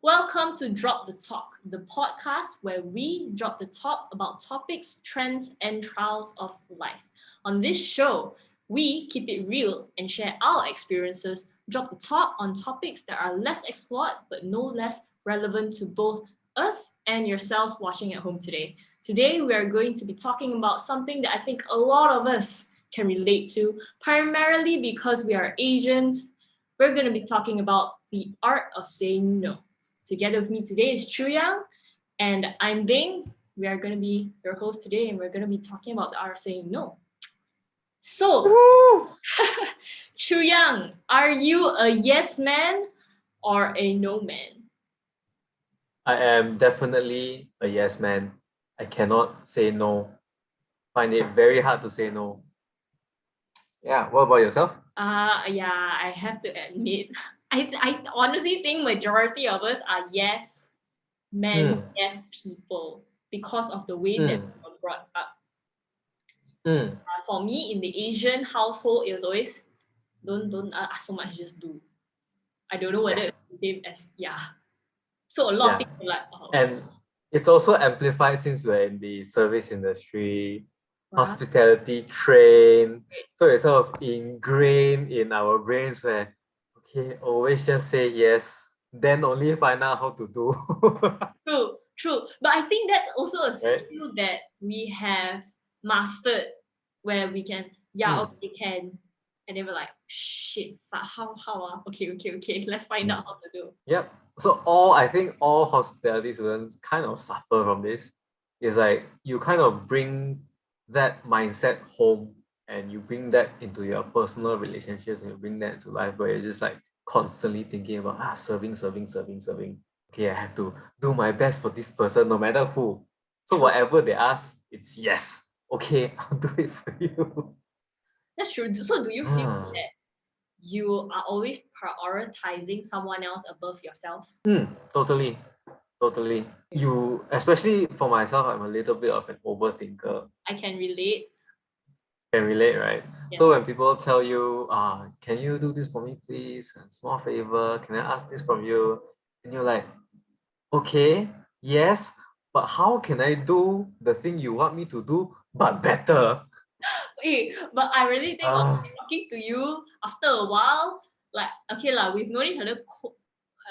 Welcome to Drop the Talk, the podcast where we drop the top about topics, trends, and trials of life. On this show, we keep it real and share our experiences, drop the top on topics that are less explored but no less relevant to both us and yourselves watching at home today. Today, we are going to be talking about something that I think a lot of us can relate to, primarily because we are Asians. We're going to be talking about the art of saying no. Together with me today is Chu Yang, and I'm Bing. We are going to be your host today, and we're going to be talking about the art of saying no. So, Chu Yang, are you a yes man or a no man? I am definitely a yes man. I cannot say no. Find it very hard to say no. Yeah, what about yourself? Yeah, I have to admit, I honestly think majority of us are yes men, yes people because of the way that we were brought up. For me, in the Asian household, it was always don't ask so much, just do. I don't know whether it's the same as So a lot of things are like, and it's also amplified since we're in the service industry, hospitality trained. So it's sort of ingrained in our brains where, okay, always just say yes, then only find out how to do. True. But I think that's also a skill that we have mastered where we can, okay, can. And they were like, shit, how okay, let's find out how to do. Yep. So I think all hospitality students kind of suffer from this. It's like you kind of bring that mindset home and you bring that into your personal relationships and you bring that into life where you're just like constantly thinking about serving. Okay, I have to do my best for this person no matter who. So whatever they ask, it's yes. Okay, I'll do it for you. That's true. So do you feel that you are always prioritizing someone else above yourself? Totally. You, especially for myself, I'm a little bit of an overthinker. I can relate. Right? Yeah. So when people tell you, can you do this for me, please? A small favor. Can I ask this from you? And you're like, okay, yes, but how can I do the thing you want me to do, but better? But I really think talking to you after a while, like, okay lah, we've known each other,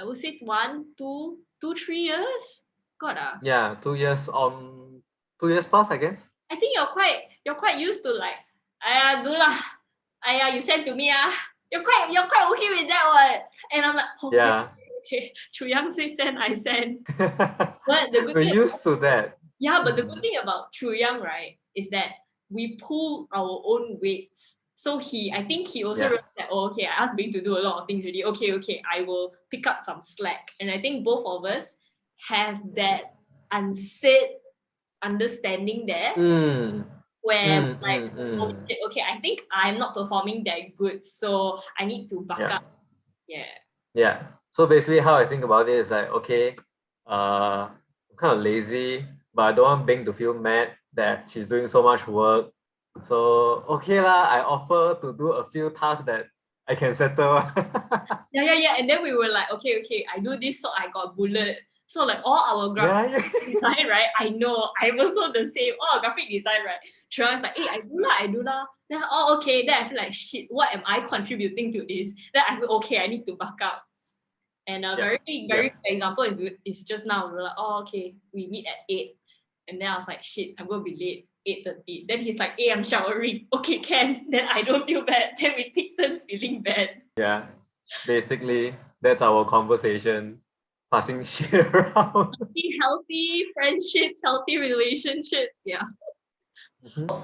I would say 1, 2, 3 years. God Yeah, 2 years on, 2 years plus, I guess. I think you're quite used to like, do lah. You send to me You're quite okay with that one. And I'm like, okay, yeah. Okay. Chu Yang say send, I send. But the good We're used to that. Yeah, but the good thing about Chu Yang, right, is that we pull our own weights. So I think he also realized that, okay, I asked Bing to do a lot of things already. Okay, I will pick up some slack. And I think both of us have that unsaid understanding there. Where okay, I think I'm not performing that good, so I need to back up. Yeah. So basically how I think about it is like, okay, I'm kind of lazy, but I don't want Bing to feel mad that she's doing so much work. So okay lah, I offer to do a few tasks that I can settle. Yeah. And then we were like, okay, I do this, so I got bullet. So like all our graphic design, right? I know, I'm also the same. All our graphic design, right? Trian's like, hey, I do lah. Then okay. Then I feel like shit. What am I contributing to this? Then I feel okay. I need to back up. And a very good example is just now. We were like, okay, we meet at 8, and then I was like, shit, I'm gonna be late. 8:30. Then he's like, hey, I'm showering. Okay, can. Then I don't feel bad. Then we take turns feeling bad. Yeah, basically that's our conversation. Passing shit around. Healthy friendships, healthy relationships. Yeah.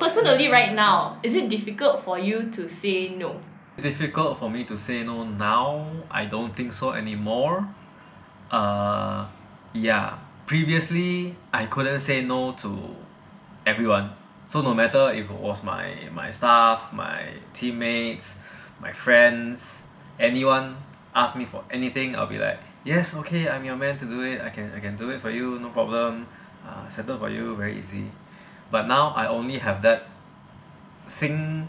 Personally, right now, is it difficult for you to say no? Difficult for me to say no now? I don't think so anymore. Previously I couldn't say no to everyone. So no matter if it was my staff, my teammates, my friends, anyone ask me for anything, I'll be like, yes, okay, I'm your man to do it. I can do it for you, no problem. Settle for you, very easy. But now I only have that thing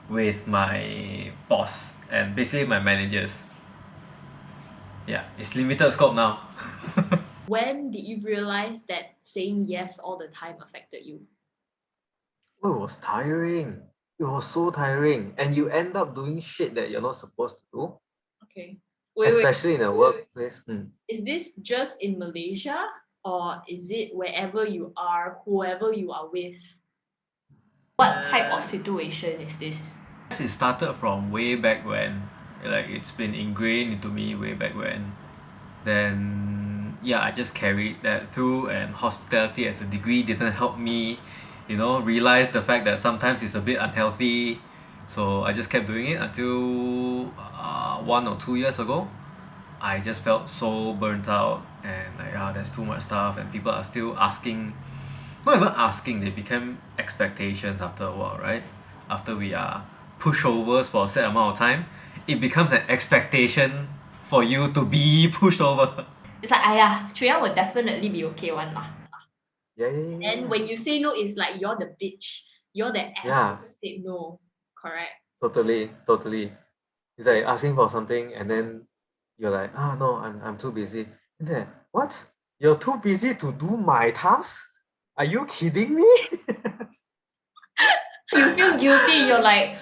with my boss and basically my managers. Yeah, it's limited scope now. When did you realize that saying yes all the time affected you? Oh, it was tiring. It was so tiring. And you end up doing shit that you're not supposed to do, Okay. Wait. especially in a workplace. Is this just in Malaysia or is it wherever you are, whoever you are with? What type of situation is this? It started from way back when, like it's been ingrained into me way back when. Then yeah, I just carried that through, and hospitality as a degree didn't help me, realize the fact that sometimes it's a bit unhealthy. So I just kept doing it until 1 or 2 years ago. I just felt so burnt out, and like, there's too much stuff, and people are still asking, not even asking, they became expectations after a while, right? After we are pushovers for a set amount of time, it becomes an expectation for you to be pushed over. It's like, Chuyang will definitely be okay one lah. Yeah. And when you say no, it's like you're the bitch. You're the asshole who said no. Correct? Totally. It's like asking for something, and then you're like, no, I'm too busy. And then, what? You're too busy to do my task? Are you kidding me? You feel guilty. You're like,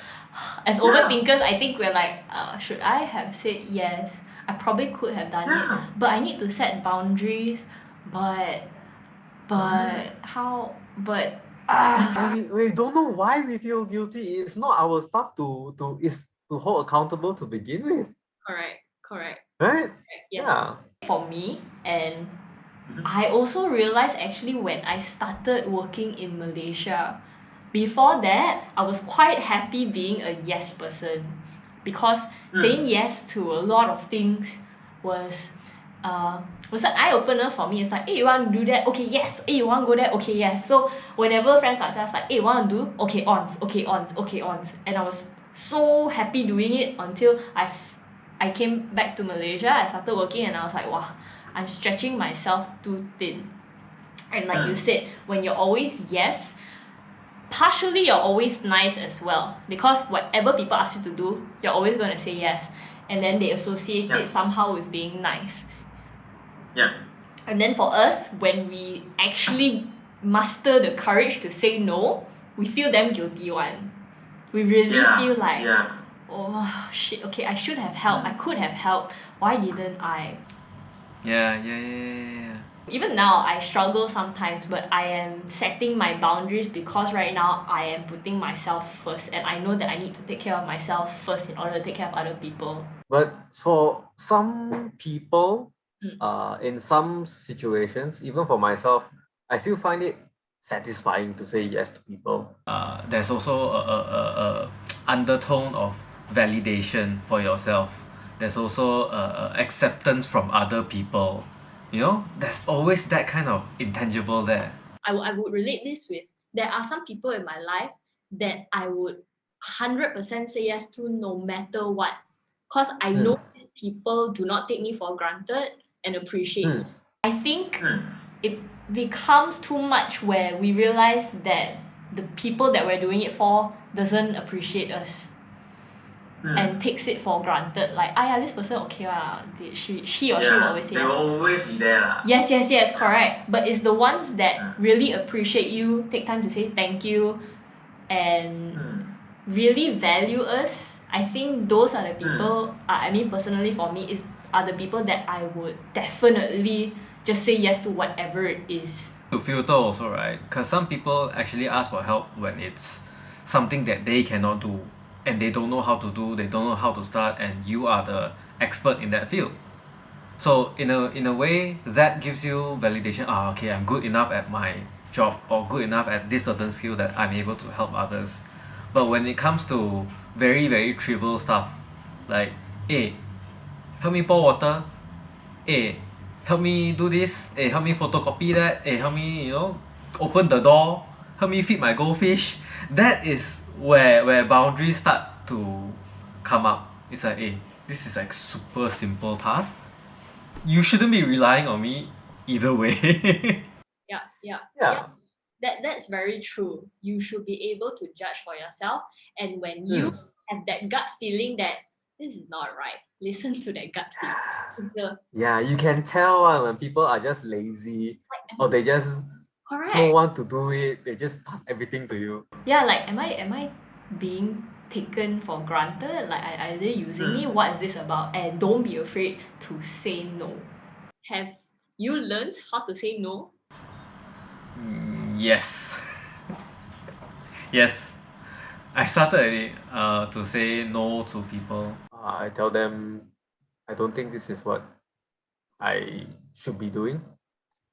as overthinkers, I think we're like, should I have said yes? I probably could have done it, but I need to set boundaries. But how? But we don't know why we feel guilty. It's not our stuff is to hold accountable to begin with. correct. Right? Yes. Yeah. For me, and I also realized actually when I started working in Malaysia. Before that, I was quite happy being a yes person because saying yes to a lot of things was an eye opener for me. It's like, hey, you want to do that? Okay, yes. Hey, you want to go there? Okay, yes. So whenever friends are there, it's like, hey, you want to do? Okay, ons. And I was so happy doing it until I came back to Malaysia. I started working and I was like, wow, I'm stretching myself too thin. And like you said, when you're always yes, partially you're always nice as well, because whatever people ask you to do, you're always going to say yes, and then they associate it somehow with being nice. And then for us, when we actually muster the courage to say no, we feel damn guilty one. We really feel like, oh shit, okay, I should have helped, I could have helped, why didn't I? Yeah. Even now, I struggle sometimes, but I am setting my boundaries because right now I am putting myself first, and I know that I need to take care of myself first in order to take care of other people. But for some people, in some situations, even for myself, I still find it satisfying to say yes to people. There's also a undertone of validation for yourself. There's also acceptance from other people. There's always that kind of intangible there. I would relate this with, there are some people in my life that I would 100% say yes to no matter what, because I know these people do not take me for granted and appreciate me. I think it becomes too much where we realize that the people that we're doing it for doesn't appreciate us and takes it for granted, like this person okay lah, she or she will always say yes. They will always be there lah. Yes, correct. But it's the ones that really appreciate you, take time to say thank you, and really value us. I think those are the people, I mean personally for me, are the people that I would definitely just say yes to whatever it is. To filter also, right? Because some people actually ask for help when it's something that they cannot do, and they don't know how to do, they don't know how to start, and you are the expert in that field. So in a way, that gives you validation. Okay, I'm good enough at my job, or good enough at this certain skill that I'm able to help others. But when it comes to very, very trivial stuff, like, hey, help me pour water, hey, help me do this, hey, help me photocopy that, hey, help me, open the door, help me feed my goldfish, that is where boundaries start to come up. It's like, hey, this is like super simple task. You shouldn't be relying on me either way. Yeah. That's very true. You should be able to judge for yourself, and when you have that gut feeling that this is not right, listen to that gut feel. Yeah, you can tell when people are just lazy or they just Correct. don't want to do it. They just pass everything to you. Yeah, like am I being taken for granted? Like are they using me? What is this about? And don't be afraid to say no. Have you learned how to say no? Yes. Yes. I started already to say no to people. I tell them, I don't think this is what I should be doing.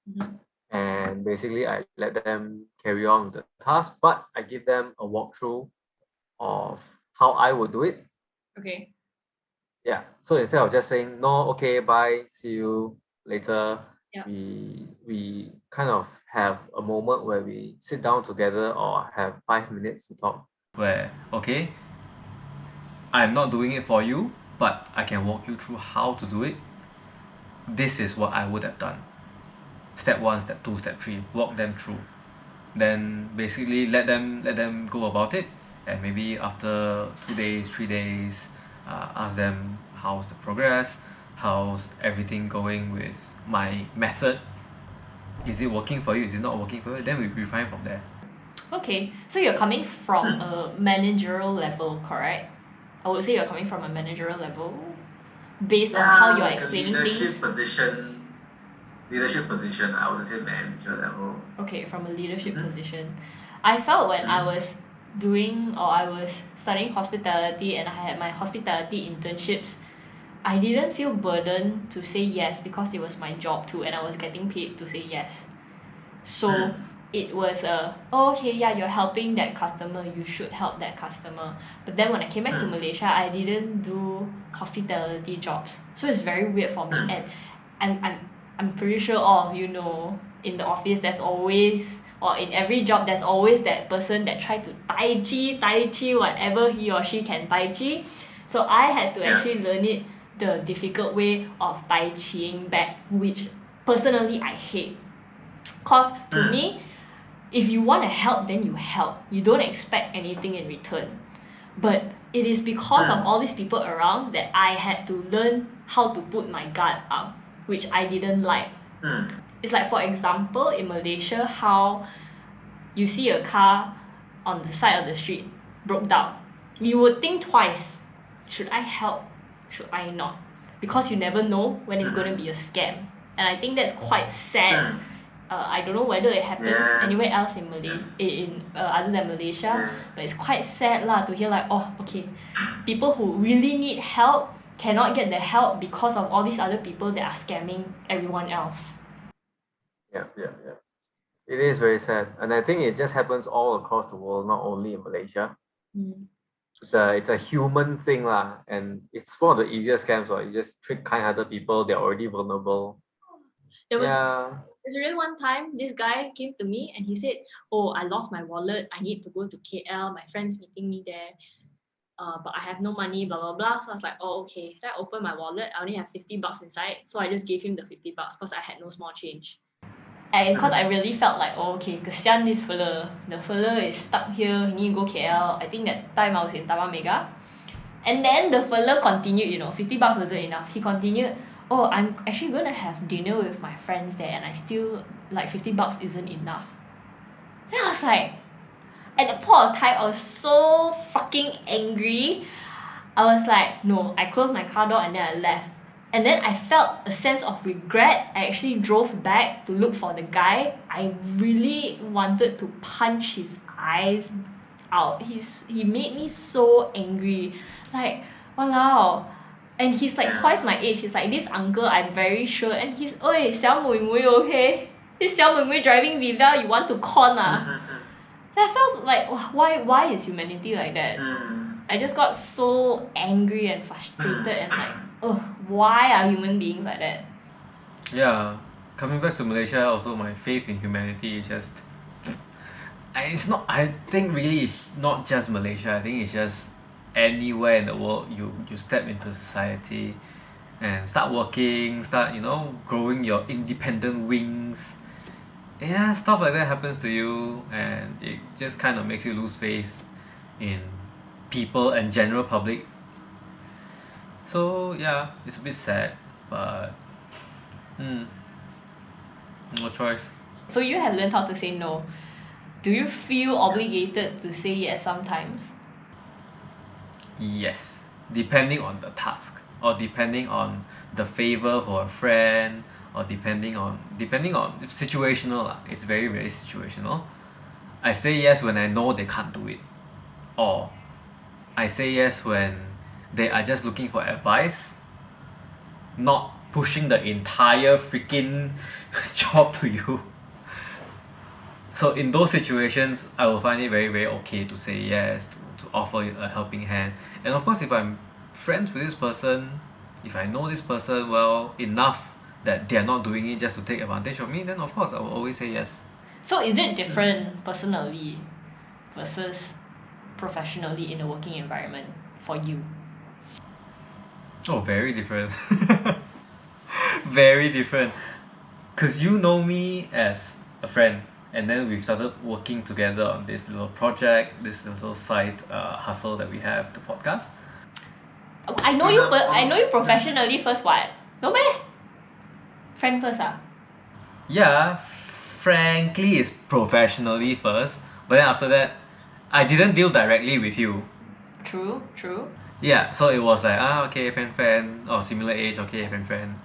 Mhm. And basically, I let them carry on with the task, but I give them a walkthrough of how I would do it. Okay. Yeah. So instead of just saying no, okay, bye, see you later, Yeah. we kind of have a moment where we sit down together or have 5 minutes to talk. Where, okay, I'm not doing it for you, but I can walk you through how to do it. This is what I would have done. Step 1, step 2, step 3, walk them through. Then basically let them go about it, and maybe after 2 days, 3 days, ask them how's the progress, how's everything going with my method. Is it working for you? Is it not working for you? Then we refine from there. Okay, so you're coming from a managerial level, correct? I would say you're coming from a managerial level based on how you're explaining things. Leadership position, I wouldn't say manager level. Okay, from a leadership position. I felt when I was doing or I was studying hospitality and I had my hospitality internships, I didn't feel burdened to say yes because it was my job too and I was getting paid to say yes. So it was oh, okay, yeah, you're helping that customer, you should help that customer. But then when I came back to Malaysia, I didn't do hospitality jobs. So it's very weird for me. And I'm pretty sure all of you know in the office there's always or in every job there's always that person that try to tai chi whatever he or she can tai chi. So I had to actually learn it the difficult way of tai chiing back, which personally I hate. Cause to me, if you want to help, then you help. You don't expect anything in return. But it is because of all these people around that I had to learn how to put my guard up, which I didn't like. It's like, for example, in Malaysia, how you see a car on the side of the street broke down. You would think twice. Should I help? Should I not? Because you never know when it's going to be a scam. And I think that's quite sad. I don't know whether it happens anywhere else in in other than Malaysia, but it's quite sad lah to hear like, oh, okay, people who really need help cannot get the help because of all these other people that are scamming everyone else. Yeah. It is very sad, and I think it just happens all across the world, not only in Malaysia. It's a human thing lah, and it's one of the easiest scams. Or you just trick kind-hearted people; they're already vulnerable. There's really one time this guy came to me and he said, oh, I lost my wallet, I need to go to KL, my friend's meeting me there, but I have no money, blah blah blah. So I was like, oh, okay. Then I opened my wallet, I only have $50 inside, so I just gave him the $50 because I had no small change. And because I really felt like, oh, okay, kesian this fella, the fella is stuck here, he need to go KL. I think that time I was in Taman Mega. And then the fella continued, $50 wasn't enough. He continued, oh, I'm actually going to have dinner with my friends there and I still, like, $50 isn't enough. Then I was like, at that point of time, I was so fucking angry. I was like, no, I closed my car door and then I left. And then I felt a sense of regret. I actually drove back to look for the guy. I really wanted to punch his eyes out. He made me so angry. Like, walao. And he's like twice my age. He's like this uncle, I'm very sure. And he's, oi, 小妹妹, okay? This 小妹妹driving Viva, you want to con ah? That felt like, why is humanity like that? I just got so angry and frustrated and like, oh, why are human beings like that? Yeah, coming back to Malaysia, also my faith in humanity is just. It's not. I think really it's not just Malaysia. I think it's just anywhere in the world. You step into society, and start working, start growing your independent wings. Yeah, stuff like that happens to you, and it just kind of makes you lose faith in people and general public. So yeah, it's a bit sad, but no choice. So you have learned how to say no. Do you feel obligated to say yes sometimes? Yes, depending on the task, or depending on the favor for a friend, or depending on it's situational lah. It's very very situational. I say yes when I know they can't do it, or I say yes when they are just looking for advice, not pushing the entire freaking job to you. So in those situations, I will find it very very okay to say yes, to offer a helping hand. And of course, if I'm friends with this person, if I know this person well enough that they are not doing it just to take advantage of me, then of course I will always say yes. So is it different personally versus professionally in a working environment for you? Oh, very different. Very different. Because you know me as a friend, and then we've started working together on this little project, this little side hustle that we have, the podcast. I know you professionally first, what? No meh? Friend first ah? Yeah, frankly, it's professionally first, but then after that, I didn't deal directly with you. True. Yeah, so it was like, okay, friend, or similar age, okay, friend.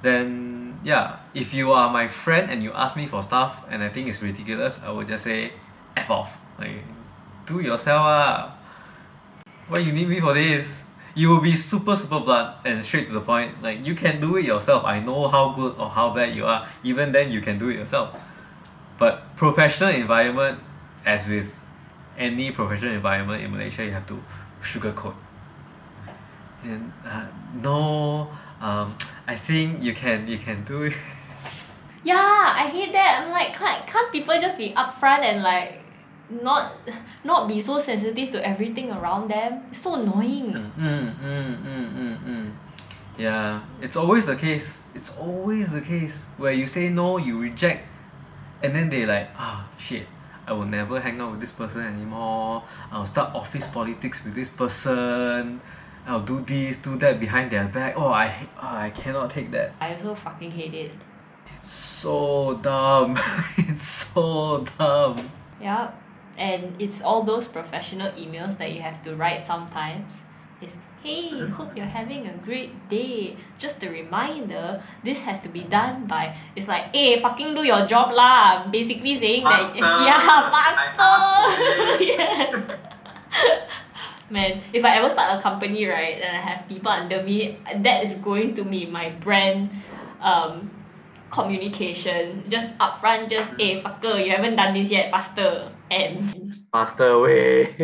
Then, yeah, if you are my friend and you ask me for stuff and I think it's ridiculous, I would just say, F off. Like, do yourself ah. Why you need me for this? You will be super blunt and straight to the point. Like, you can do it yourself. I know how good or how bad you are. Even then, you can do it yourself. But professional environment, as with any professional environment in Malaysia, you have to sugarcoat. And no, I think you can do it. Yeah, I hate that. I'm like, can't people just be upfront and like not be so sensitive to everything around them? It's so annoying. Yeah, it's always the case. It's always the case where you say no, you reject, and then they like, shit, I will never hang out with this person anymore. I'll start office politics with this person. I'll do this, do that behind their back. I cannot take that. I also fucking hate it. It's so dumb. It's so dumb. Yep. And it's all those professional emails that you have to write sometimes. It's, hey, hope you're having a great day. Just a reminder, this has to be done by. It's like, hey, fucking do your job lah. Basically saying Faster. that, yeah, faster. I Yeah. Man, if I ever start a company, right, and I have people under me, that is going to be my brand communication. Just upfront, just, hey, fucker, you haven't done this yet, faster. And Faster way.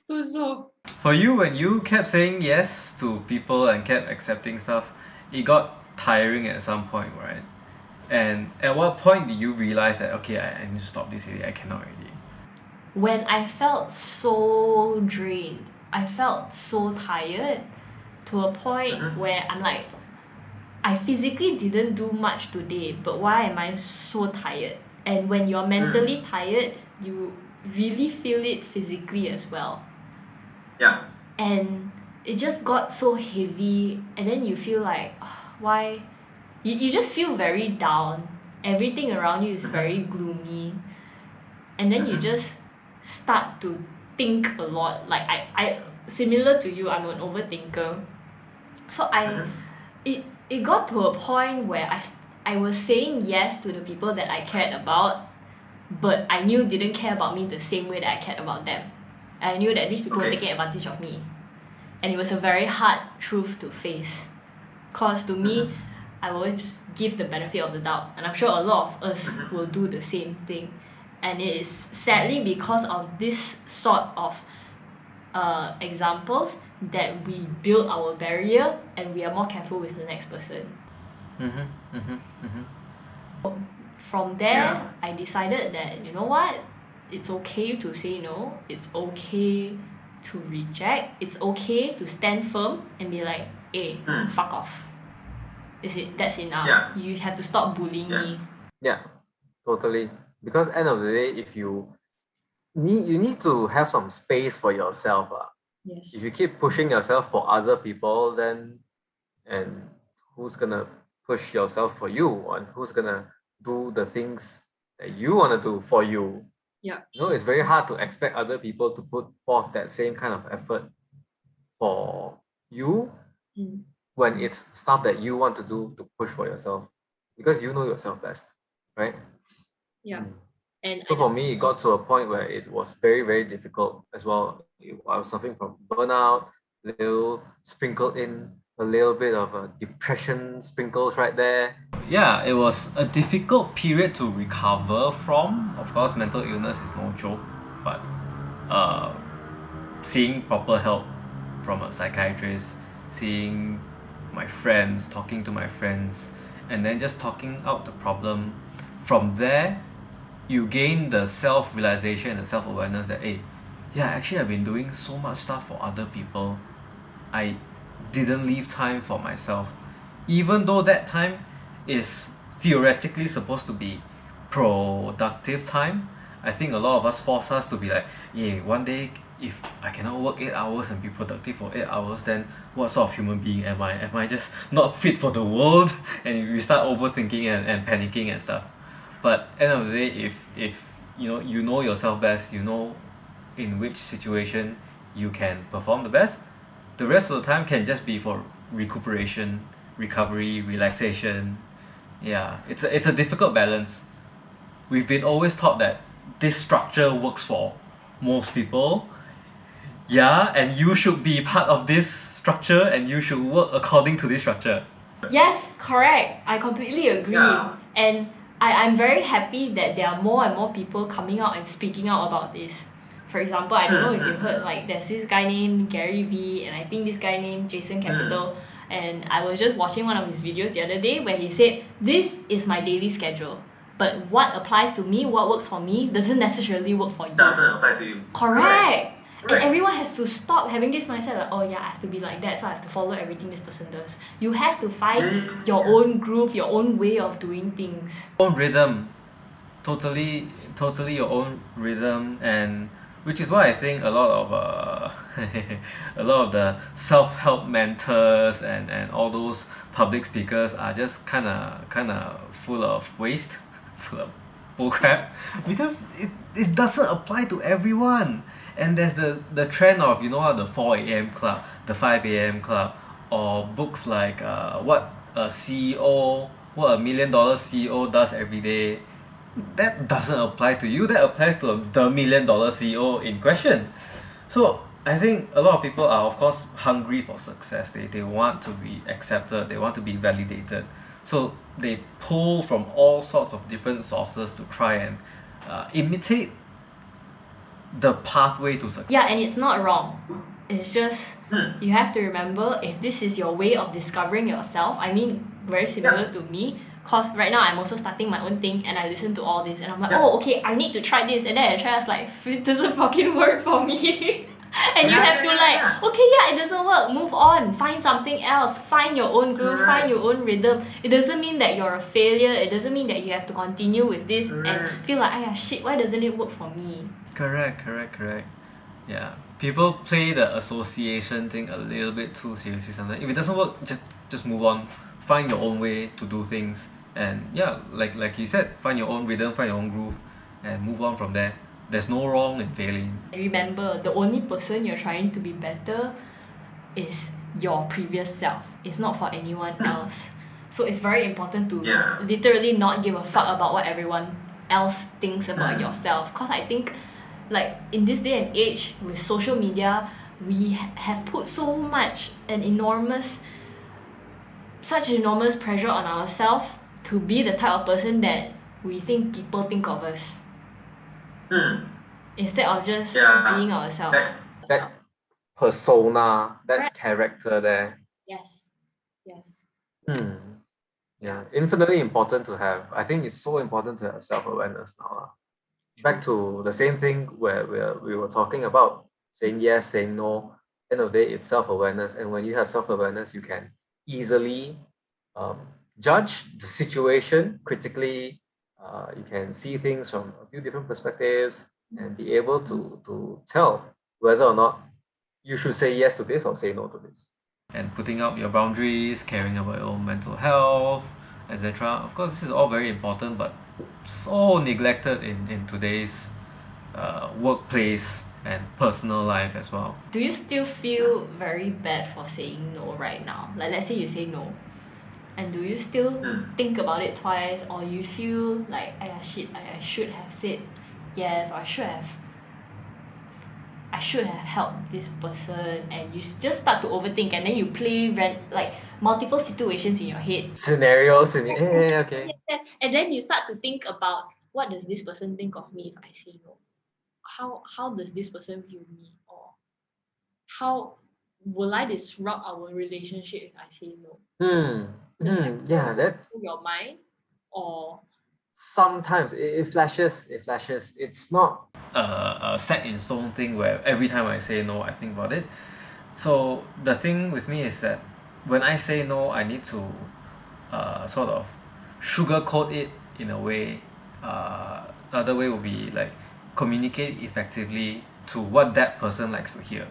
do so. For you, when you kept saying yes to people and kept accepting stuff, it got tiring at some point, right? And at what point did you realize that, okay, I need to stop this already, I cannot already? When I felt so drained, I felt so tired to a point where I'm like, I physically didn't do much today, but why am I so tired? And when you're mentally tired, you really feel it physically as well. Yeah. And it just got so heavy, and then you feel like, why? You just feel very down. Everything around you is very gloomy. And then you just start to think a lot. Like I similar to you, I'm an overthinker. So it got to a point where I was saying yes to the people that I cared about, but I knew didn't care about me the same way that I cared about them. I knew that these people were taking advantage of me. And it was a very hard truth to face. Cause to me, I will always give the benefit of the doubt. And I'm sure a lot of us will do the same thing. And it is sadly because of this sort of examples that we build our barrier and we are more careful with the next person. From there, I decided that, you know what? It's okay to say no. It's okay to reject. It's okay to stand firm and be like, hey, fuck off. That's enough. Yeah. You have to stop bullying me. Yeah, totally. Because end of the day, if you need to have some space for yourself. Yes. If you keep pushing yourself for other people, then and who's gonna push yourself for you, and who's gonna do the things that you want to do for you? Yeah. It's very hard to expect other people to put forth that same kind of effort for you when it's stuff that you want to do to push for yourself, because you know yourself best, right? Yeah. And So for me, it got to a point where it was very, very difficult as well. I was suffering from burnout, little sprinkled in a little bit of a depression sprinkles right there. Yeah, it was a difficult period to recover from. Of course, mental illness is no joke, but uh, seeing proper help from a psychiatrist, seeing my friends, talking to my friends, and then just talking out the problem. From there, you gain the self-realization, the self-awareness that, hey, yeah, actually I've been doing so much stuff for other people. I didn't leave time for myself. Even though that time is theoretically supposed to be productive time, I think a lot of us force us to be like, yeah, one day if I cannot work 8 hours and be productive for 8 hours, then what sort of human being am I? Am I just not fit for the world? And we start overthinking and panicking and stuff. But end of the day, if you know yourself best, you know in which situation you can perform the best, the rest of the time can just be for recuperation, recovery, relaxation. Yeah, it's a difficult balance. We've been always taught that this structure works for most people. Yeah, and you should be part of this structure and you should work according to this structure. Yes, correct. I completely agree. Yeah. And I'm very happy that there are more and more people coming out and speaking out about this. For example, I don't know if you've heard, like, there's this guy named Gary V, and I think this guy named Jason Capital. And I was just watching one of his videos the other day where he said, this is my daily schedule. But what applies to me, what works for me, doesn't necessarily work for you. Doesn't apply to you. Correct. And Right. everyone has to stop having this mindset like, oh yeah, I have to be like that, so I have to follow everything this person does. You have to find your own groove, your own way of doing things. Own rhythm, totally your own rhythm, and which is why I think a lot of a lot of the self-help mentors and all those public speakers are just kind of full of waste, full of bullcrap, because it doesn't apply to everyone. And there's the trend of the 4 a.m. club, the 5 a.m. club, or books like what a CEO, what a $1 million CEO does every day. That doesn't apply to you. That applies to the $1 million CEO in question. So I think a lot of people are, of course, hungry for success. They want to be accepted, they want to be validated. So they pull from all sorts of different sources to try and imitate the pathway to success. Yeah, and it's not wrong. It's just you have to remember, if this is your way of discovering yourself, I mean, very similar to me, cause right now I'm also starting my own thing and I listen to all this and I'm like, oh okay, I need to try this, and then I try, I was like, it doesn't fucking work for me. And you have to like, okay, yeah, it doesn't work, move on, find something else, find your own groove, find your own rhythm. It doesn't mean that you're a failure, it doesn't mean that you have to continue with this and feel like, ah shit, why doesn't it work for me? Correct. Yeah, people play the association thing a little bit too seriously sometimes. If it doesn't work, just move on. Find your own way to do things, and yeah, like you said, find your own rhythm, find your own groove, and move on from there. There's no wrong in failing. Remember, the only person you're trying to be better is your previous self. It's not for anyone else. So it's very important to literally not give a fuck about what everyone else thinks about yourself. Cause I think, like, in this day and age with social media, we have put such enormous pressure on ourselves to be the type of person that we think people think of us, instead of just being ourselves. That persona, that Right. character there. Yes. Yeah, infinitely important to have. I think it's so important to have self-awareness now. Back to the same thing where we were talking about saying yes, saying no. End of the day, it's self-awareness. And when you have self-awareness, you can easily judge the situation critically. You can see things from a few different perspectives and be able to tell whether or not you should say yes to this or say no to this. And putting up your boundaries, caring about your own mental health, etc. Of course, this is all very important, but so neglected in today's workplace and personal life as well. Do you still feel very bad for saying no right now? Like, let's say you say no, and do you still think about it twice, or you feel like, shit, I should have said yes, or I should have helped this person, and you just start to overthink, and then you play like multiple situations in your head. Scenarios in okay. Yes, and then you start to think about, what does this person think of me if I say no? How does this person view me, or how will I disrupt our relationship if I say no? Does that Yeah, that's go through your mind, or sometimes it flashes. It's not A set in stone thing where every time I say no, I think about it. So the thing with me is that when I say no, I need to sort of sugarcoat it in a way. The other way would be like communicate effectively to what that person likes to hear.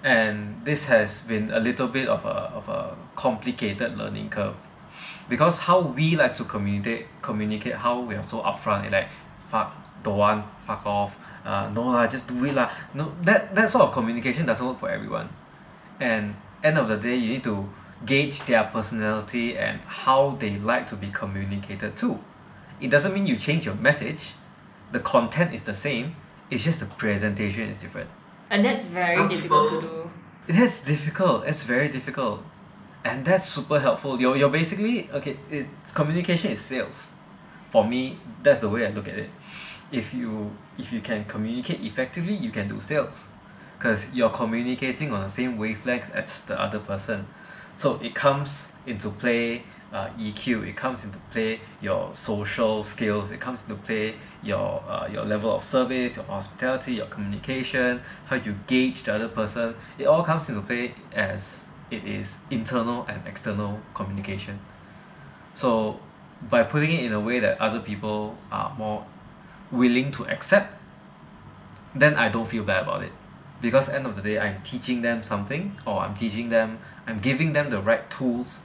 And this has been a little bit of a complicated learning curve, because how we like to communicate how we are so upfront, like fuck, don't want, fuck off, no lah, just do it lah. No, that sort of communication doesn't work for everyone. And end of the day, you need to gauge their personality and how they like to be communicated to. It doesn't mean you change your message. The content is the same, it's just the presentation is different. and that's very difficult to do. It's difficult. It's very difficult, and that's super helpful. You're basically okay. Communication is sales. For me, that's the way I look at it. If you can communicate effectively, you can do sales, because you're communicating on the same wavelength as the other person. So it comes into play EQ. It comes into play your social skills. It comes into play your level of service, your hospitality, your communication, how you gauge the other person. It all comes into play as it is internal and external communication. So by putting it in a way that other people are more willing to accept, then I don't feel bad about it, because end of the day, I'm teaching them something, or I'm giving them the right tools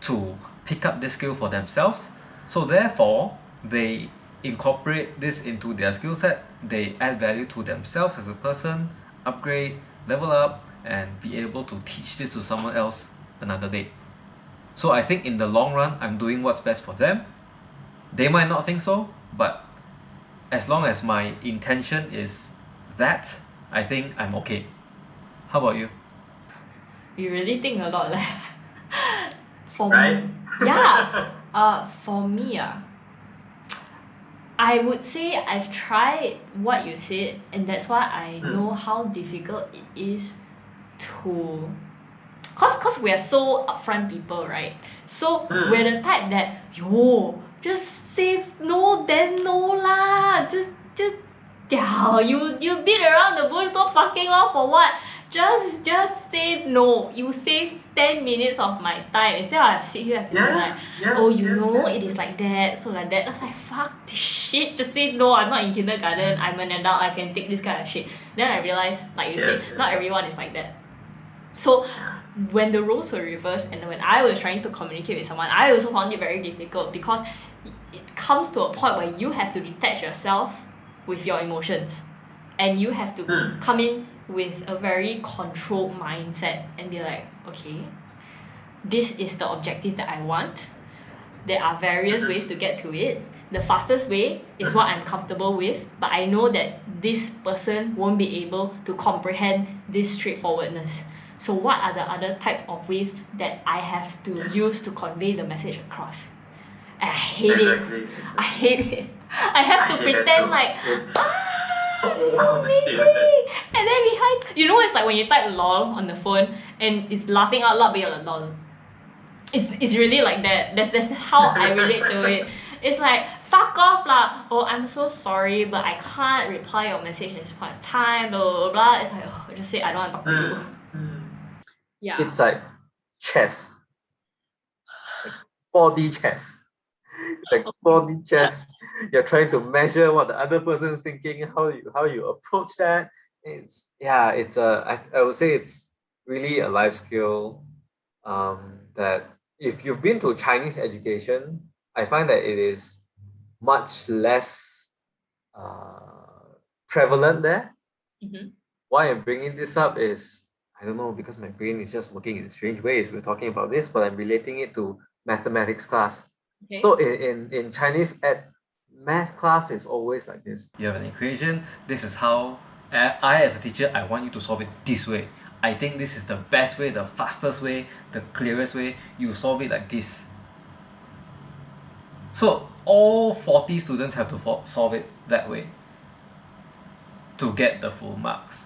to pick up this skill for themselves. So therefore, they incorporate this into their skill set, they add value to themselves as a person, upgrade, level up, and be able to teach this to someone else another day. So I think in the long run, I'm doing what's best for them. They might not think so, but as long as my intention is that, I think I'm okay. How about you? You really think a lot, like. For Right? me, yeah. For me, I would say I've tried what you said, and that's why I know how difficult it is to, cause we are so upfront people, right? So we're the type that, just say no, then no lah. Just yeah, you beat around the bush, don't fucking laugh for what? Just say no. You save 10 minutes of my time instead of I sit here and be like, it is like that, so like that. I was like, fuck this shit, just say no. I'm not in kindergarten, I'm an adult, I can take this kind of shit. Then I realized, like you said, not everyone is like that. So when the roles were reversed and when I was trying to communicate with someone, I also found it very difficult, because it comes to a point where you have to detach yourself with your emotions, and you have to come in with a very controlled mindset and be like, okay, this is the objective that I want. There are various ways to get to it. The fastest way is what I'm comfortable with, but I know that this person won't be able to comprehend this straightforwardness. So what are the other types of ways that I have to use to convey the message across? And I hate it. I hate it. I have to pretend like, so amazing. And then behind, it's like when you type lol on the phone and it's laughing out loud, but you're like lol. It's really like that. That's how I relate to it. It's like, fuck off lah. Oh, I'm so sorry, but I can't reply your message at this point of time, blah blah blah. It's like, just say I don't want to talk to you. Yeah. It's like chess. It's like 4D chess. It's like 4D chess. You're trying to measure what the other person is thinking, how you approach that. I would say it's really a life skill that if you've been to Chinese education, I find that it is much less prevalent there. Mm-hmm. Why I'm bringing this up is, I don't know, because my brain is just working in strange ways. We're talking about this, but I'm relating it to mathematics class. Okay. So in Chinese math class is always like this. You have an equation, this is how I as a teacher, I want you to solve it this way. I think this is the best way, the fastest way, the clearest way. You solve it like this. So all 40 students have to solve it that way to get the full marks.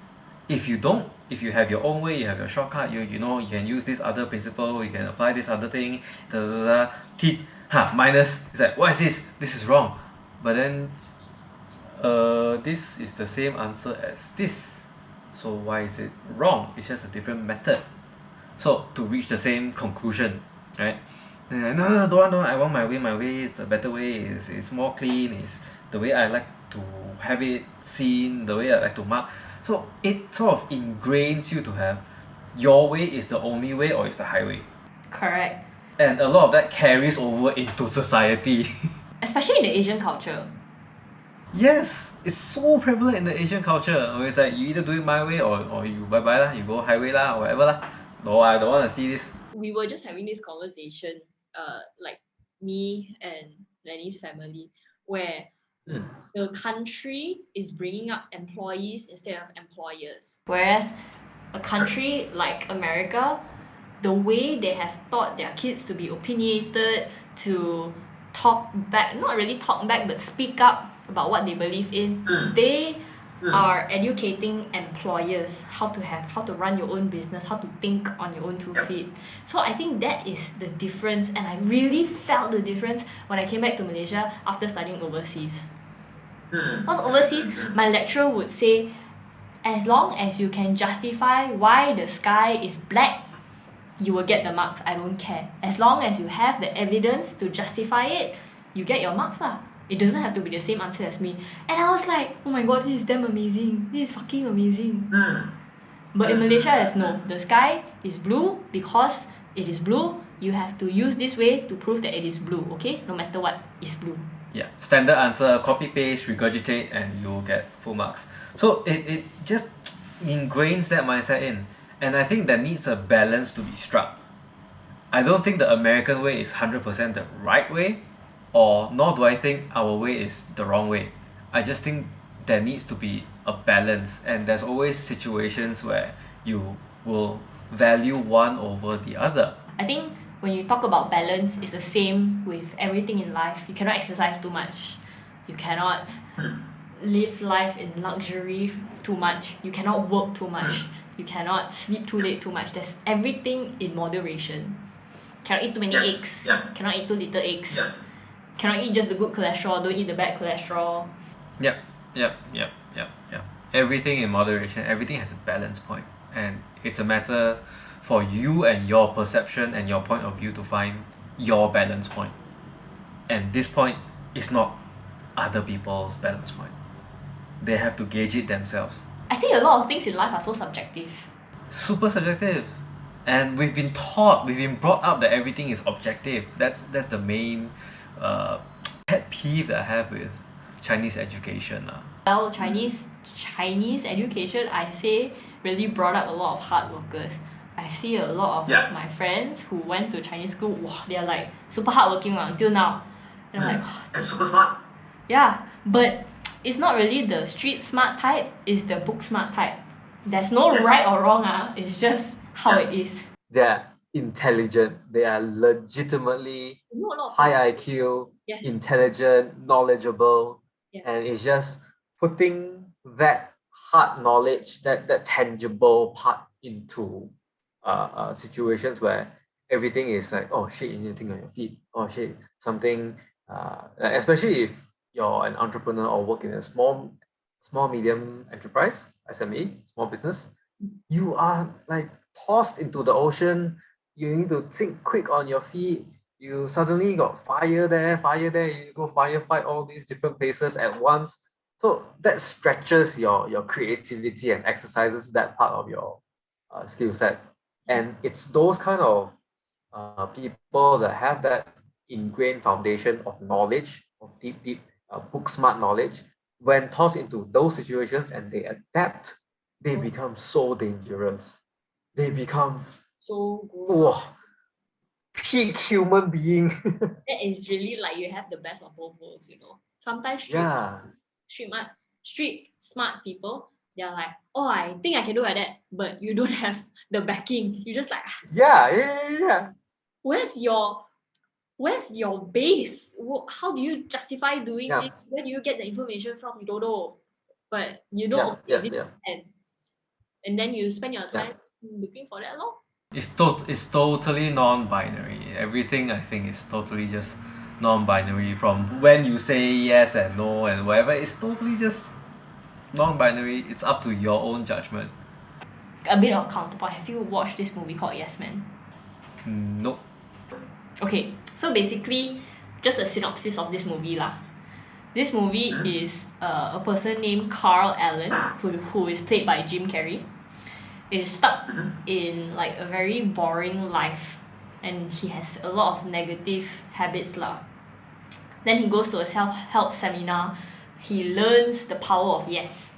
If you don't, if you have your own way, you have your shortcut, you know, you can use this other principle, you can apply this other thing, minus, it's like, what is this? This is wrong. But then this is the same answer as this. So why is it wrong? It's just a different method. So to reach the same conclusion, right? No, don't want, I want my way. My way is the better way. It's more clean. It's the way I like to have it seen. The way I like to mark. So it sort of ingrains you to have your way is the only way or it's the highway. Correct. And a lot of that carries over into society. Especially in the Asian culture. Yes, it's so prevalent in the Asian culture. It's like you either do it my way or you bye bye lah, you go highway lah, or whatever lah. No, I don't want to see this. We were just having this conversation, like me and Lenny's family, where the country is bringing up employees instead of employers. Whereas a country like America, the way they have taught their kids to be opinionated, to talk back, not really talk back, but speak up about what they believe in, they are educating employers how to run your own business, how to think on your own 2 feet. So I think that is the difference, and I really felt the difference when I came back to Malaysia after studying overseas. Because overseas, my lecturer would say, as long as you can justify why the sky is black, you will get the marks. I don't care. As long as you have the evidence to justify it, you get your marks lah. It doesn't have to be the same answer as me. And I was like, oh my god, this is damn amazing. This is fucking amazing. But in Malaysia, there's no. The sky is blue because it is blue. You have to use this way to prove that it is blue, okay? No matter what, it's blue. Yeah, standard answer, copy paste, regurgitate, and you'll get full marks. So it just ingrains that mindset in. And I think there needs a balance to be struck. I don't think the American way is 100% the right way, or nor do I think our way is the wrong way. I just think there needs to be a balance, and there's always situations where you will value one over the other. I think when you talk about balance, it's the same with everything in life. You cannot exercise too much. You cannot live life in luxury too much. You cannot work too much. You cannot sleep too late too much. There's everything in moderation. Cannot eat too many eggs. Cannot eat too little eggs. Cannot eat just the good cholesterol. Don't eat the bad cholesterol. Yep. Everything in moderation. Everything has a balance point. And it's a matter for you and your perception and your point of view to find your balance point. And this point is not other people's balance point. They have to gauge it themselves. I think a lot of things in life are so subjective. Super subjective. And we've been brought up that everything is objective. That's the main pet peeve that I have with Chinese education. Well, Chinese education, I say, really brought up a lot of hard workers. I see a lot of my friends who went to Chinese school, wow, they're like super hardworking until now. And I'm like, and super smart. Yeah, but it's not really the street smart type, it's the book smart type. There's no right or wrong, it's just how it is. They're intelligent. They are legitimately high IQ, intelligent, knowledgeable, and it's just putting that hard knowledge, that tangible part into situations where everything is like, oh shit, you need to think on your feet. Oh shit, something, especially if you're an entrepreneur or work in a small medium enterprise, SME, small business, you are like tossed into the ocean. You need to think quick on your feet. You suddenly got fire there, you go firefight all these different places at once. So that stretches your creativity and exercises that part of your skill set. And it's those kind of people that have that ingrained foundation of knowledge, of deep book smart knowledge. When tossed into those situations and they adapt, they become so dangerous. They become So good. oh, peak human being. That is really like you have the best of both worlds, you know. Sometimes Yeah. street smart people, they're like, oh, I think I can do like that, but you don't have the backing. You just like, Yeah. where's your base? How do you justify doing this? Where do you get the information from? You don't know. But you know, and then you spend your time looking for that law. It's totally non-binary. Everything I think is totally just non-binary. From when you say yes and no and whatever, it's totally just non-binary. It's up to your own judgment. A bit of counterpoint. Have you watched this movie called Yes Man? Nope. Okay, so basically, just a synopsis of this movie lah. This movie is a person named Carl Allen, who is played by Jim Carrey. Is stuck in like a very boring life, and he has a lot of negative habits lah. Then he goes to a self-help seminar. He learns the power of yes.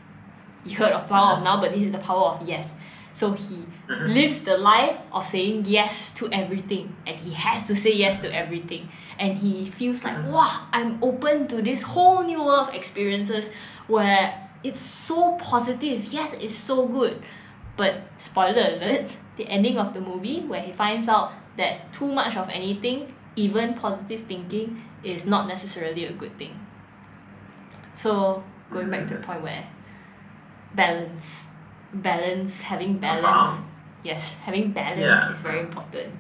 You heard of power of now, but this is the power of yes. So he lives the life of saying yes to everything, and he has to say yes to everything. And he feels like, wow, I'm open to this whole new world of experiences where it's so positive. Yes, it's so good. But spoiler alert, the ending of the movie where he finds out that too much of anything, even positive thinking, is not necessarily a good thing. So going back to the point where having balance, yes, having balance is very important.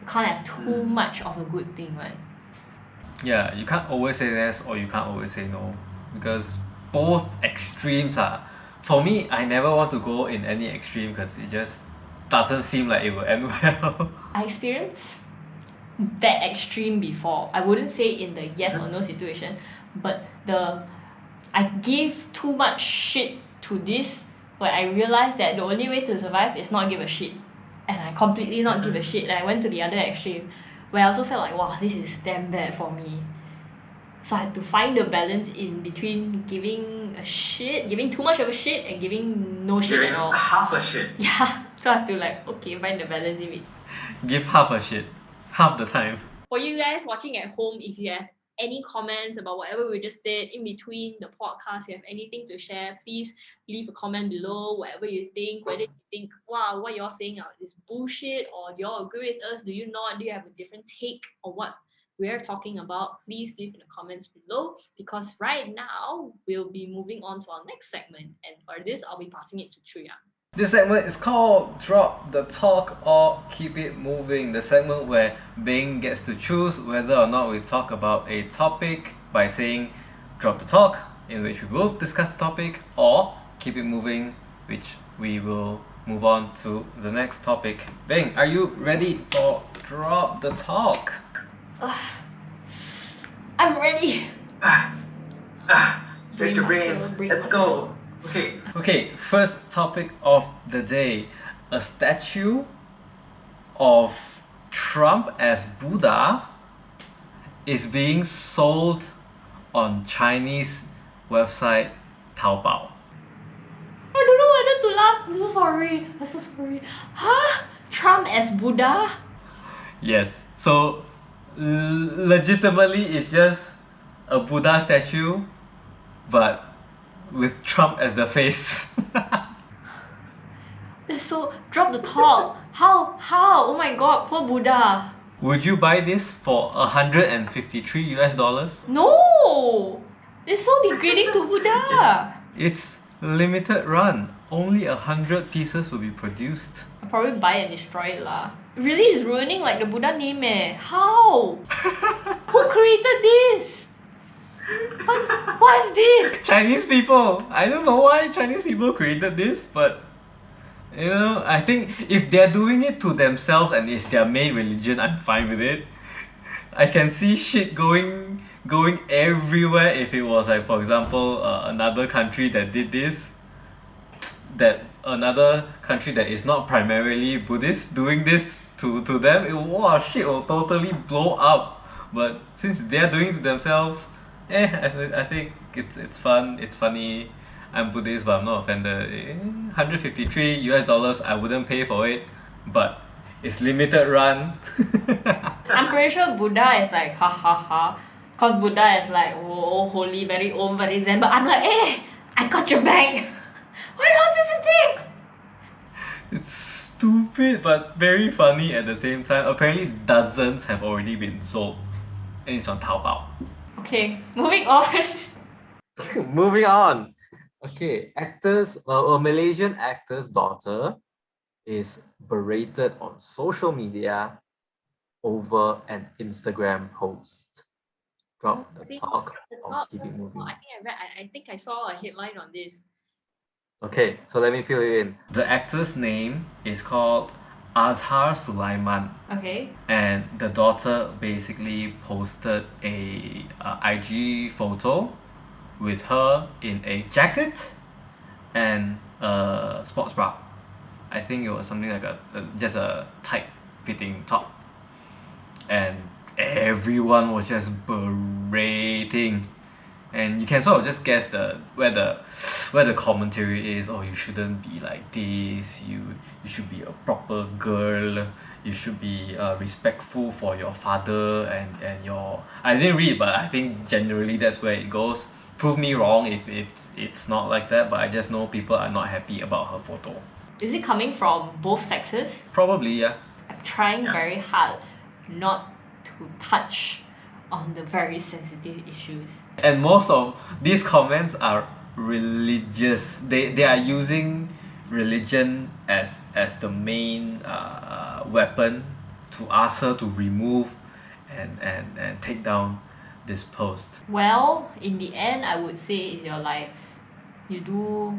You can't have too much of a good thing, right? Yeah, you can't always say yes or you can't always say no, because both extremes are. For me, I never want to go in any extreme because it just doesn't seem like it will end well. I experienced that extreme before. I wouldn't say in the yes or no situation, but I gave too much shit to this, where I realized that the only way to survive is not give a shit. And I completely not give a shit, and I went to the other extreme, where I also felt like, wow, this is damn bad for me. So I had to find the balance in between giving too much of a shit, and giving no shit at all. Half a shit. Yeah. So I have to like, okay, find the balance in it. Give half a shit, half the time. For you guys watching at home, if you have any comments about whatever we just said in between the podcast, you have anything to share, please leave a comment below. Whatever you think, whether you think, wow, what you're saying is bullshit, or you all agree with us, do you not? Do you have a different take on what we're talking about? Please leave in the comments below, because right now we'll be moving on to our next segment, and for this I'll be passing it to Chuyang. This segment is called Drop the Talk or Keep It Moving, the segment where Bing gets to choose whether or not we talk about a topic by saying drop the talk, in which we will discuss the topic, or keep it moving, which we will move on to the next topic. Bing, are you ready for Drop the Talk? I'm ready. Stretch your brains. Let's go. Okay, first topic of the day. A statue of Trump as Buddha is being sold on Chinese website Taobao. I don't know whether to laugh. I'm so sorry. Huh? Trump as Buddha? Yes, so legitimately it's just a Buddha statue, but with Trump as the face. That's so... Drop the talk. How? Oh my god, poor Buddha. Would you buy this for $153 US? No! It's so degrading to Buddha. It's limited run. Only 100 pieces will be produced. I'll probably buy and destroy it lah. Really, it's ruining like the Buddha name eh. How? Who created this? What is this? Chinese people. I don't know why Chinese people created this, but you know, I think if they're doing it to themselves and it's their main religion, I'm fine with it. I can see shit going everywhere if it was like, for example, another country that did this, that another country that is not primarily Buddhist doing this to them, wow, shit will totally blow up. But since they're doing it themselves, I think it's fun, it's funny. I'm Buddhist, but I'm not offended. $153, I wouldn't pay for it, but it's limited run. I'm pretty sure Buddha is like ha ha ha, cause Buddha is like oh holy, very old, very zen. But I'm like, hey, I got your back. What nonsense is this? It's stupid but very funny at the same time. Apparently dozens have already been sold and it's on Taobao. Okay, moving on. Moving on. Okay, a Malaysian actor's daughter is berated on social media over an Instagram post. Drop the talk or keep it moving. I think I saw a headline on this. Okay, so let me fill you in. The actor's name is called Azhar Sulaiman. Okay. And the daughter basically posted a IG photo with her in a jacket and a sports bra. I think it was something like just a tight fitting top. And everyone was just berating. And you can sort of just guess where the commentary is. Oh, you shouldn't be like this. You should be a proper girl. You should be respectful for your father and your. I didn't read, but I think generally that's where it goes. Prove me wrong if it's not like that. But I just know people are not happy about her photo. Is it coming from both sexes? Probably, yeah. I'm trying very hard not to touch on the very sensitive issues. And most of these comments are religious. They are using religion as the main weapon to ask her to remove and take down this post. Well, in the end, I would say it's your life. You do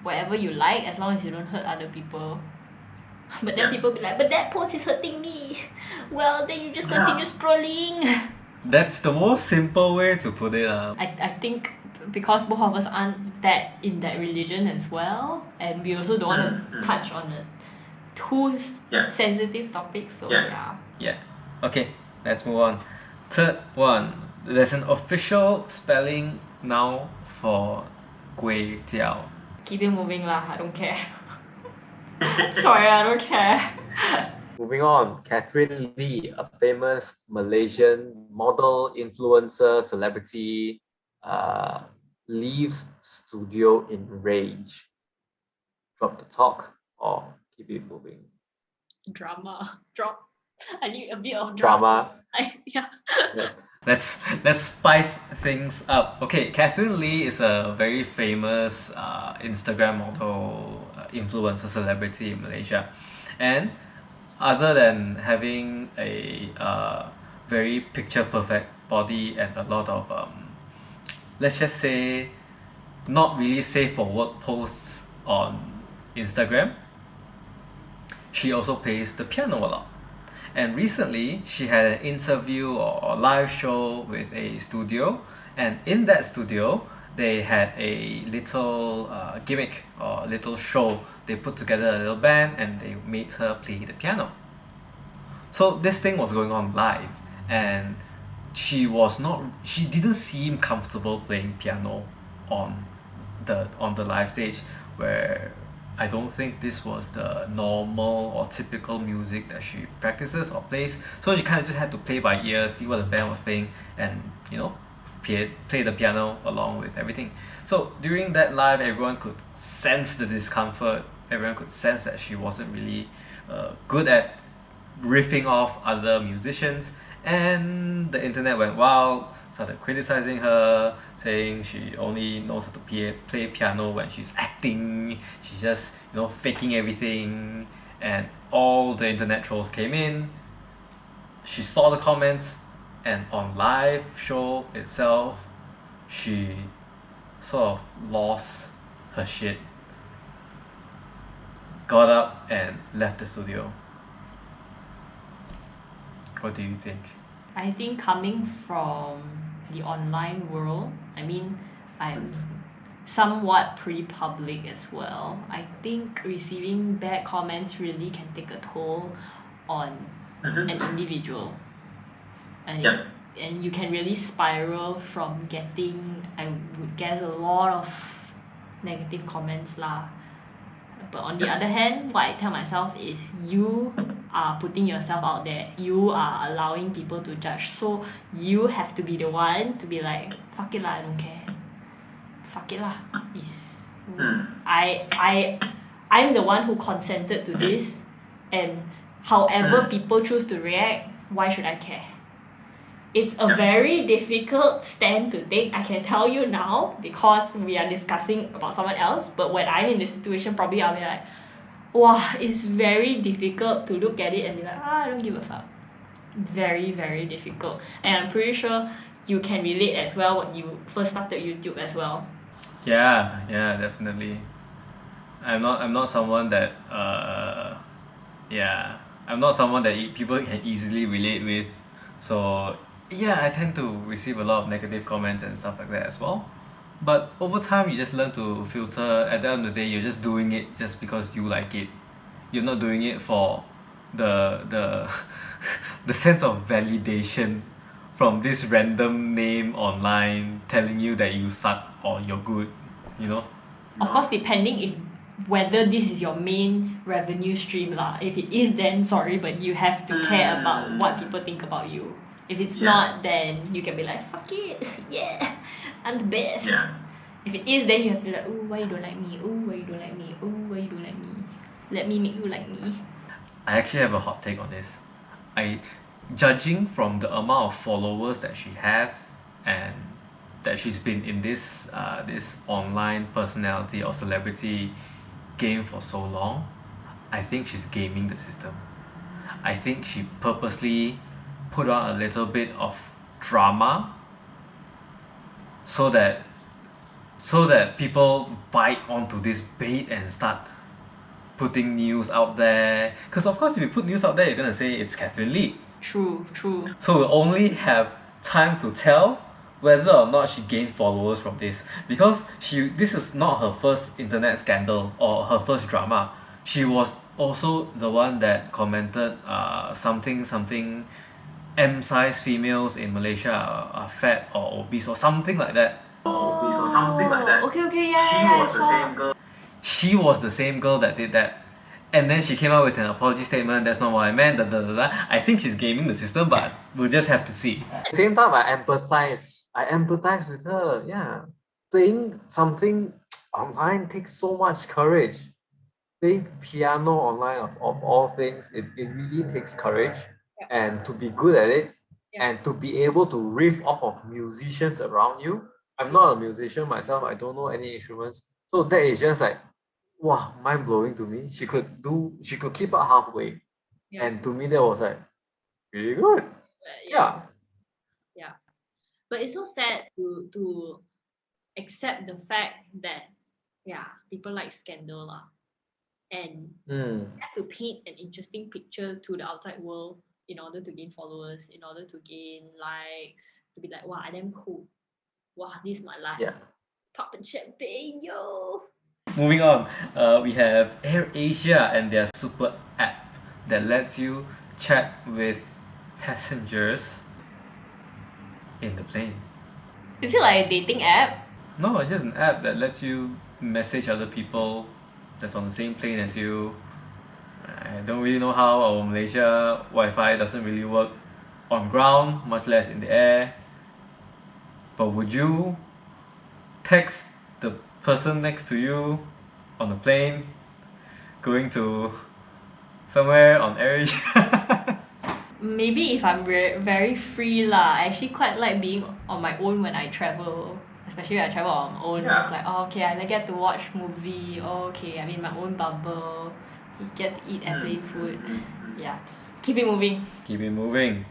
whatever you like as long as you don't hurt other people. But then people be like, but that post is hurting me. Well, then you just continue scrolling. That's the most simple way to put it. I think because both of us aren't that in that religion as well, and we also don't want to touch on a too sensitive topic, so Yeah. Okay, let's move on. Third one, there's an official spelling now for kway jiao. Keep it moving lah, I don't care. Sorry, I don't care. Moving on, Catherine Lee, a famous Malaysian model, influencer, celebrity, leaves studio in rage. Drop the talk or keep it moving. Drama. Drop. I need a bit of Drama. Yeah. Let's spice things up. Okay, Catherine Lee is a very famous Instagram model, influencer, celebrity in Malaysia, and other than having a very picture perfect body and a lot of let's just say not really safe for work posts on Instagram, she also plays the piano a lot. And recently she had an interview or live show with a studio, and in that studio they had a little gimmick or little show. They put together a little band and they made her play the piano. So this thing was going on live, and she didn't seem comfortable playing piano on the live stage, where I don't think this was the normal or typical music that she practices or plays. So she kind of just had to play by ear, see what the band was playing, and play the piano along with everything. So during that live, everyone could sense the discomfort. Everyone could sense that she wasn't really good at riffing off other musicians, and the internet went wild, started criticizing her, saying she only knows how to play piano when she's acting, she's just faking everything, and all the internet trolls came in. She saw the comments, and on live show itself, she sort of lost her shit, got up and left the studio. What do you think? I think coming from the online world, I mean, I'm somewhat pretty public as well. I think receiving bad comments really can take a toll on an individual. And, and you can really spiral from getting, I would guess, a lot of negative comments lah. But on the other hand, what I tell myself is you are putting yourself out there. You are allowing people to judge. So you have to be the one to be like, fuck it lah, I don't care. Fuck it lah. I'm the one who consented to this, and however people choose to react, why should I care? It's a very difficult stand to take, I can tell you now, because we are discussing about someone else. But when I'm in this situation, probably I'll be like, wow, it's very difficult to look at it and be like, I don't give a fuck. Very, very difficult. And I'm pretty sure you can relate as well when you first started YouTube as well. Yeah, definitely. I'm not someone that I'm not someone that people can easily relate with. So yeah, I tend to receive a lot of negative comments and stuff like that as well. But over time, you just learn to filter. At the end of the day, you're just doing it just because you like it. You're not doing it for the the sense of validation from this random name online telling you that you suck or you're good, you know? Of course, depending if whether this is your main revenue stream lah. If it is, then sorry, but you have to care about what people think about you. If it's not, then you can be like, fuck it, yeah, I'm the best. If it is, then you have to be like, oh, why you don't like me? Oh, why you don't like me? Oh, why you don't like me? Let me make you like me. I actually have a hot take on this. Judging from the amount of followers that she have and that she's been in this online personality or celebrity game for so long, I think she's gaming the system. I think she purposely put on a little bit of drama so that people bite onto this bait and start putting news out there. Because of course, if you put news out there, you're gonna say it's Catherine Lee. True. So we'll only have time to tell whether or not she gained followers from this, because this is not her first internet scandal or her first drama. She was also the one that commented something M-size females in Malaysia are fat or obese or something like that. Okay, yeah. She was the same girl. She was the same girl that did that. And then she came out with an apology statement. That's not what I meant. I think she's gaming the system, but we'll just have to see. At the same time, I empathize with her. Yeah, playing something online takes so much courage. Playing piano online, of all things, it really takes courage. And to be good at it, and to be able to riff off of musicians around you. I'm not a musician myself. I don't know any instruments. So that is just like, wow, mind blowing to me. She could keep up halfway. And to me that was like really good. Yeah. But it's so sad to accept the fact that people like scandal lah. And have to paint an interesting picture to the outside world in order to gain followers, in order to gain likes, to be like, wow, I damn cool. Wow, this is my life. Poppin' champagne, yo. Moving on, we have AirAsia and their super app that lets you chat with passengers in the plane. Is it like a dating app? No, it's just an app that lets you message other people that's on the same plane as you. I don't really know how our Malaysia Wi-Fi doesn't really work on ground, much less in the air. But would you text the person next to you on the plane going to somewhere on AirAsia? Maybe if I'm very free lah. I actually quite like being on my own when I travel. Especially when I travel on my own. It's like, oh, okay, I get to watch movie. Oh, okay, I'm in my own bubble. You get to eat airplane food. Yeah. Keep it moving.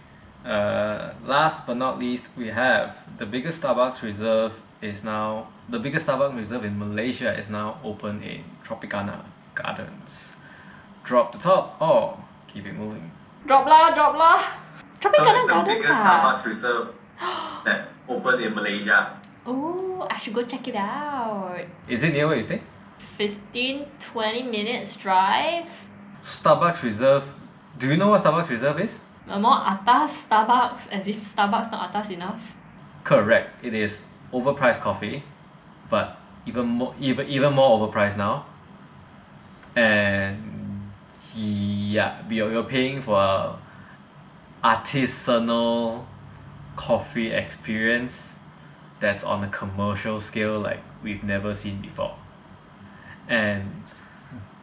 Last but not least, we have the biggest Starbucks reserve in Malaysia is now open in Tropicana Gardens. Drop the top or keep it moving. Drop lah. Tropic Gardens Starbucks reserve that opened in Malaysia. Oh, I should go check it out. Is it near where you stay? 15-20 minutes drive. Starbucks Reserve. Do you know what Starbucks Reserve is? A more atas Starbucks, as if Starbucks not atas enough. Correct. It is overpriced coffee, but even more overpriced now. And yeah, you're paying for a artisanal coffee experience that's on a commercial scale like we've never seen before. And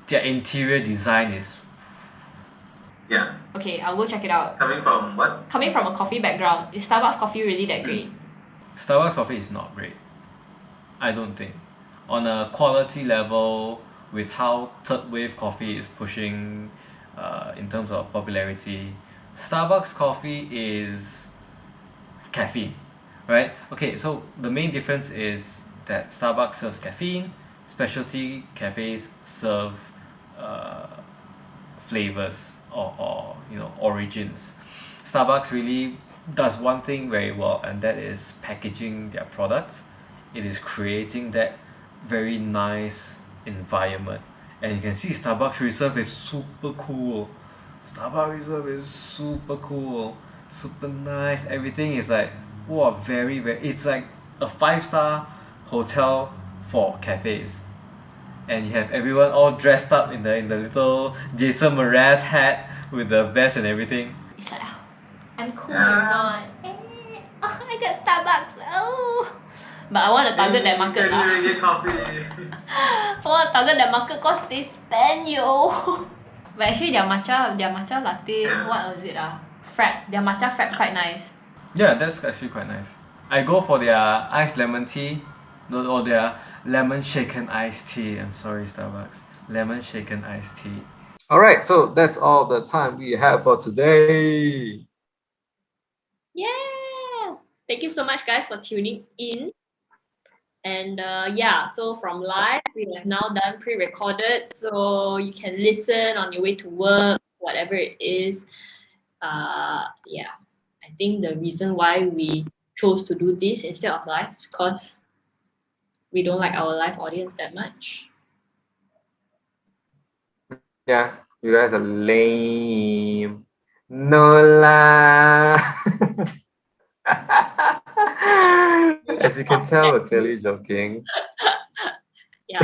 their interior design is Yeah. Okay, I'll go check it out. Coming from what? Coming from a coffee background, is Starbucks coffee really that great? Starbucks coffee is not great. I don't think. On a quality level, with how third wave coffee is pushing in terms of popularity, Starbucks coffee is caffeine, right? Okay, so the main difference is that Starbucks serves caffeine, specialty cafes serve flavors or origins. Starbucks really does one thing very well, and that is packaging their products. It is creating that very nice environment, and you can see Starbucks Reserve is super cool. Starbucks Reserve is super cool, super nice. Everything is like wow, very it's like a 5-star hotel for cafes. And you have everyone all dressed up in the little Jason Mraz hat with the vest and everything. It's like, I'm cool or not. Oh, I got Starbucks. Oh. But I want to target that market lah. I want to target that market cause they spend yo. But actually their matcha latte, what was it Frap. Their matcha frap quite nice. Yeah, that's actually quite nice. I go for their iced lemon tea, or their lemon shaken iced tea. I'm sorry, Starbucks. Lemon shaken iced tea. Alright, so that's all the time we have for today. Yeah. Thank you so much guys for tuning in. And yeah, so from live, we have now done pre-recorded, so you can listen on your way to work, whatever it is. Yeah, I think the reason why we chose to do this instead of live is because we don't like our live audience that much. Yeah, you guys are lame. No lah. As you can tell, we're clearly joking. Yeah,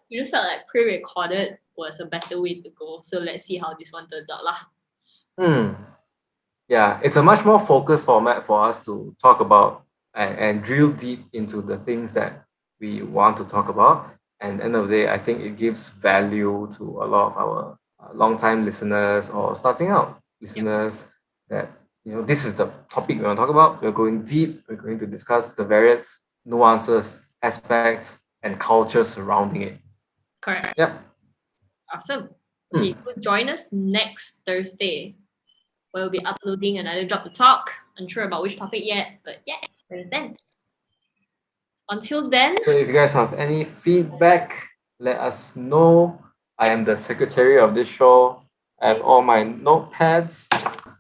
we just felt like pre-recorded was a better way to go. So let's see how this one turns out lah. Yeah, it's a much more focused format for us to talk about and drill deep into the things that we want to talk about. And at the end of the day, I think it gives value to a lot of our long-time listeners or starting out listeners that, this is the topic we want to talk about. We're going deep. We're going to discuss the various nuances, aspects, and culture surrounding it. Correct. Yep. Awesome. Okay, so join us next Thursday. We'll be uploading another Drop the Talk. Unsure about which topic yet, but yeah, there's then. Until then. So if you guys have any feedback, let us know. I am the secretary of this show. I have all my notepads.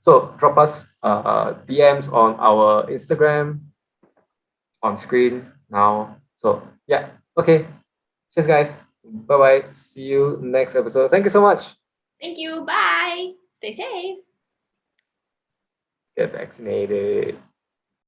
So drop us DMs on our Instagram on screen now. So yeah, okay. Cheers, guys. Bye-bye. See you next episode. Thank you so much. Thank you. Bye. Stay safe. Get vaccinated.